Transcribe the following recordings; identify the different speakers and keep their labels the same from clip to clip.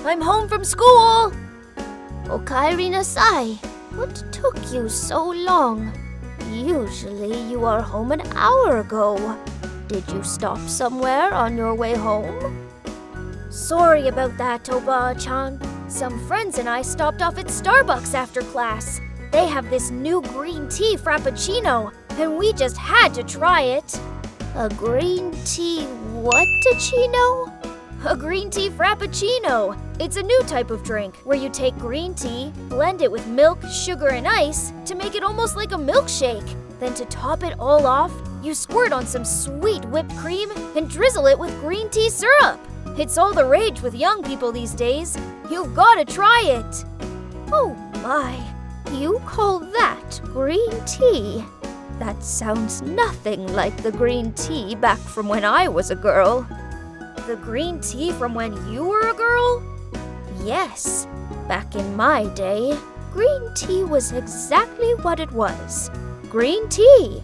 Speaker 1: I'm home from school! Okaeri Nasai, what took you so long? Usually you are home an hour ago. Did you stop somewhere on your way home? Sorry about that, Toba-chan. Some friends and I stopped off at Starbucks after class. They have this new green tea frappuccino, and we just had to try it. A green tea what-tuccino? A green tea frappuccino. It's a new type of drink where you take green tea, blend it with milk, sugar, and ice to make it almost like a milkshake. Then to top it all off, you squirt on some sweet whipped cream and drizzle it with green tea syrup. It's all the rage with young people these days. You've got to try it. Oh my, you call that green tea? That sounds nothing like the green tea back from when I was a girl. The green tea from when you were a girl? Yes, back in my day, green tea was exactly what it was. Green tea.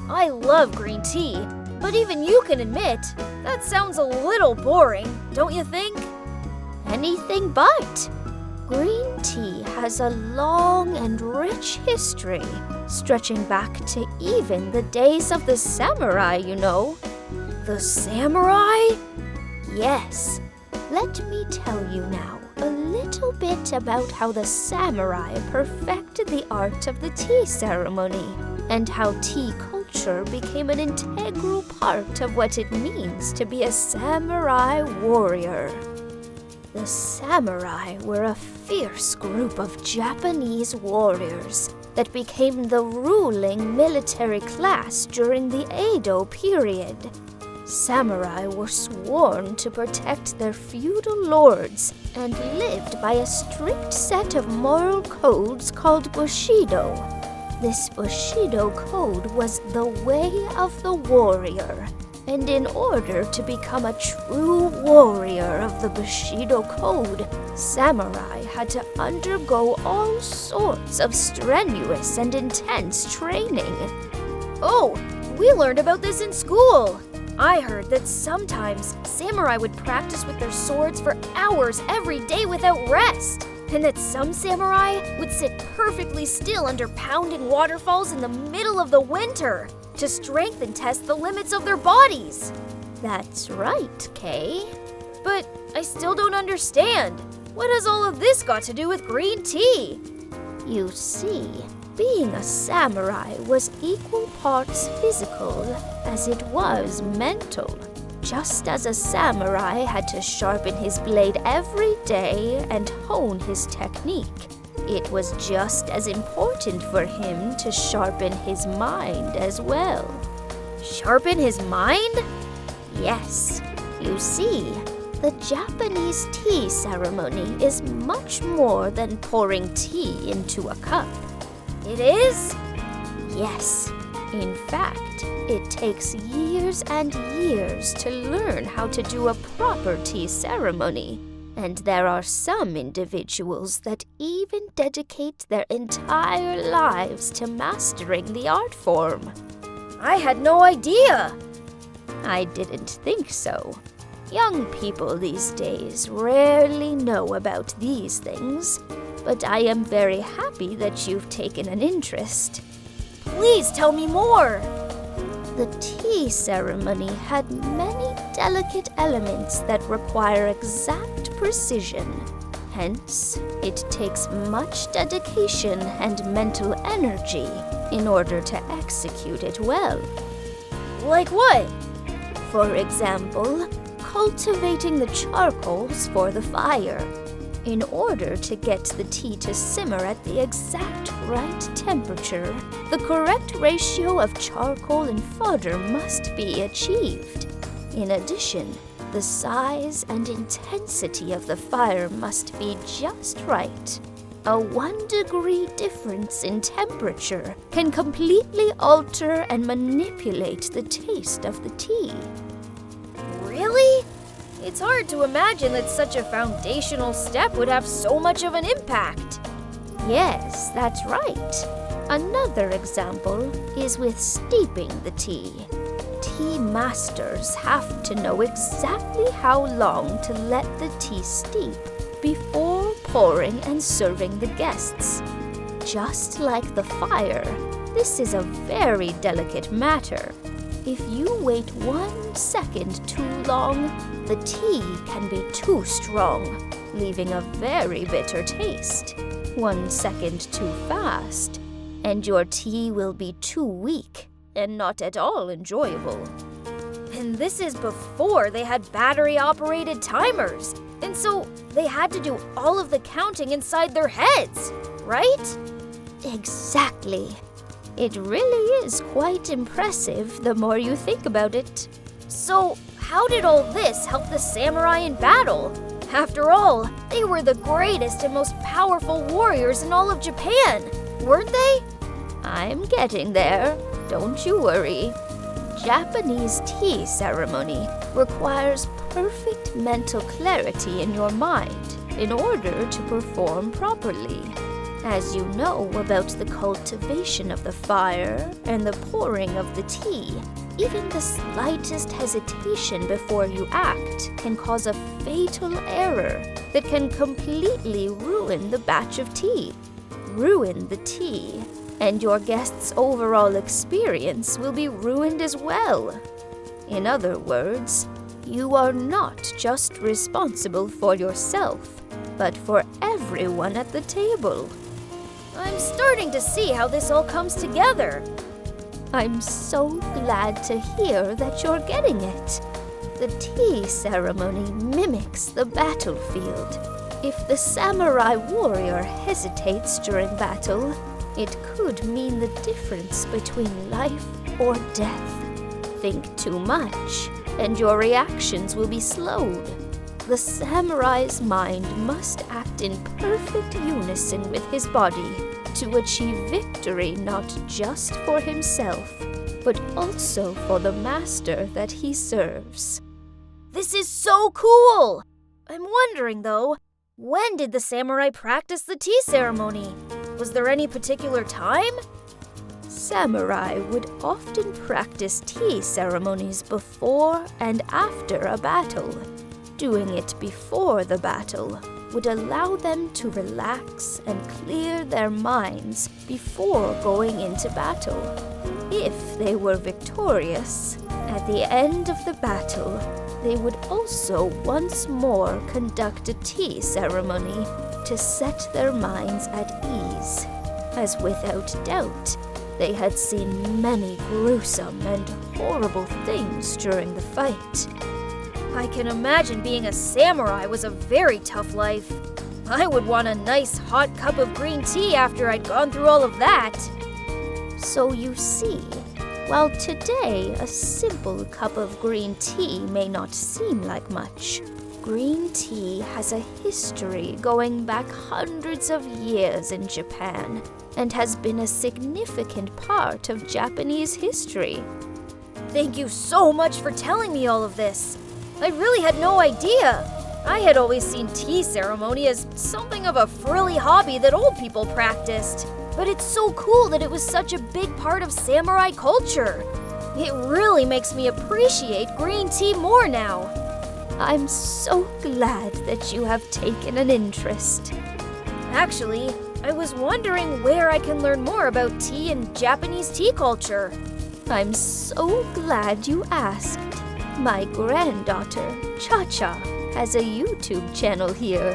Speaker 1: I love green tea, but even you can admit, that sounds a little boring, don't you think? Anything but. Green tea has a long and rich history, stretching back to even the days of the samurai, you know. The samurai? Yes. Let me tell you now a little bit about how the samurai perfected the art of the tea ceremony, and how tea culture became an integral part of what it means to be a samurai warrior. The samurai were a fierce group of Japanese warriors that became the ruling military class during the Edo period. Samurai were sworn to protect their feudal lords and lived by a strict set of moral codes called Bushido. This Bushido code was the way of the warrior, and in order to become a true warrior of the Bushido code, samurai had to undergo all sorts of strenuous and intense training. Oh, we learned about this in school. I heard that sometimes samurai would practice with their swords for hours every day without rest, and that some samurai would sit perfectly still under pounding waterfalls in the middle of the winter to strength and test the limits of their bodies. That's right, Kay. But I still don't understand. What has all of this got to do with green tea? You see, being a samurai was equal parts physical as it was mental. Just as a samurai had to sharpen his blade every day and hone his technique, it was just as important for him to sharpen his mind as well. Sharpen his mind? Yes. You see, the Japanese tea ceremony is much more than pouring tea into a cup. It is? Yes. In fact, it takes years and years to learn how to do a proper tea ceremony. And there are some individuals that even dedicate their entire lives to mastering the art form. I had no idea. I didn't think so. Young people these days rarely know about these things, but I am very happy that you've taken an interest. Please tell me more. The tea ceremony had many delicate elements that require exact precision. Hence, it takes much dedication and mental energy in order to execute it well. Like what? For example, cultivating the charcoals for the fire. In order to get the tea to simmer at the exact right temperature, the correct ratio of charcoal and fodder must be achieved. In addition, the size and intensity of the fire must be just right. A 1-degree difference in temperature can completely alter and manipulate the taste of the tea. Really? It's hard to imagine that such a foundational step would have so much of an impact. Yes, that's right. Another example is with steeping the tea. Tea masters have to know exactly how long to let the tea steep before pouring and serving the guests. Just like the fire, this is a very delicate matter. If you wait 1 second too long, the tea can be too strong, leaving a very bitter taste. 1 second too fast, and your tea will be too weak and not at all enjoyable. And this is before they had battery-operated timers, and so they had to do all of the counting inside their heads, right? Exactly. It really is quite impressive the more you think about it. So, how did all this help the samurai in battle? After all, they were the greatest and most powerful warriors in all of Japan, weren't they? I'm getting there. Don't you worry. Japanese tea ceremony requires perfect mental clarity in your mind in order to perform properly. As you know about the cultivation of the fire and the pouring of the tea, even the slightest hesitation before you act can cause a fatal error that can completely ruin the batch of tea. Ruin the tea, and your guest's overall experience will be ruined as well. In other words, you are not just responsible for yourself, but for everyone at the table. I'm starting to see how this all comes together. I'm so glad to hear that you're getting it. The tea ceremony mimics the battlefield. If the samurai warrior hesitates during battle, it could mean the difference between life or death. Think too much, and your reactions will be slowed. The samurai's mind must act in perfect unison with his body to achieve victory not just for himself, but also for the master that he serves. This is so cool! I'm wondering, though, when did the samurai practice the tea ceremony? Was there any particular time? Samurai would often practice tea ceremonies before and after a battle. Doing it before the battle would allow them to relax and clear their minds before going into battle. If they were victorious, at the end of the battle, they would also once more conduct a tea ceremony to set their minds at ease, as without doubt, they had seen many gruesome and horrible things during the fight. I can imagine being a samurai was a very tough life. I would want a nice hot cup of green tea after I'd gone through all of that. So you see, while today a simple cup of green tea may not seem like much, green tea has a history going back hundreds of years in Japan and has been a significant part of Japanese history. Thank you so much for telling me all of this. I really had no idea. I had always seen tea ceremony as something of a frilly hobby that old people practiced. But it's so cool that it was such a big part of samurai culture. It really makes me appreciate green tea more now. I'm so glad that you have taken an interest. Actually, I was wondering where I can learn more about tea and Japanese tea culture. I'm so glad you asked. My granddaughter, ChaCha, has a YouTube channel here.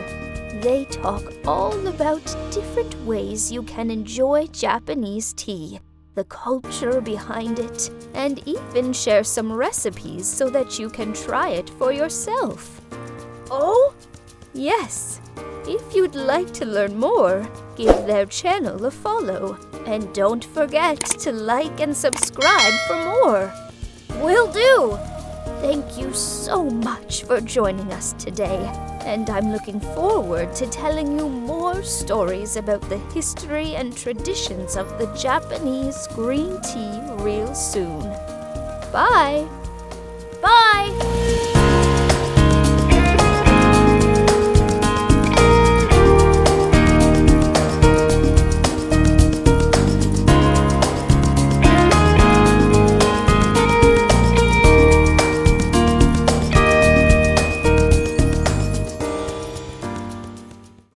Speaker 1: They talk all about different ways you can enjoy Japanese tea, the culture behind it, and even share some recipes so that you can try it for yourself. Oh? Yes. If you'd like to learn more, give their channel a follow. And don't forget to like and subscribe for more. Will do! Thank you so much for joining us today, and I'm looking forward to telling you more stories about the history and traditions of the Japanese green tea real soon. Bye! Bye!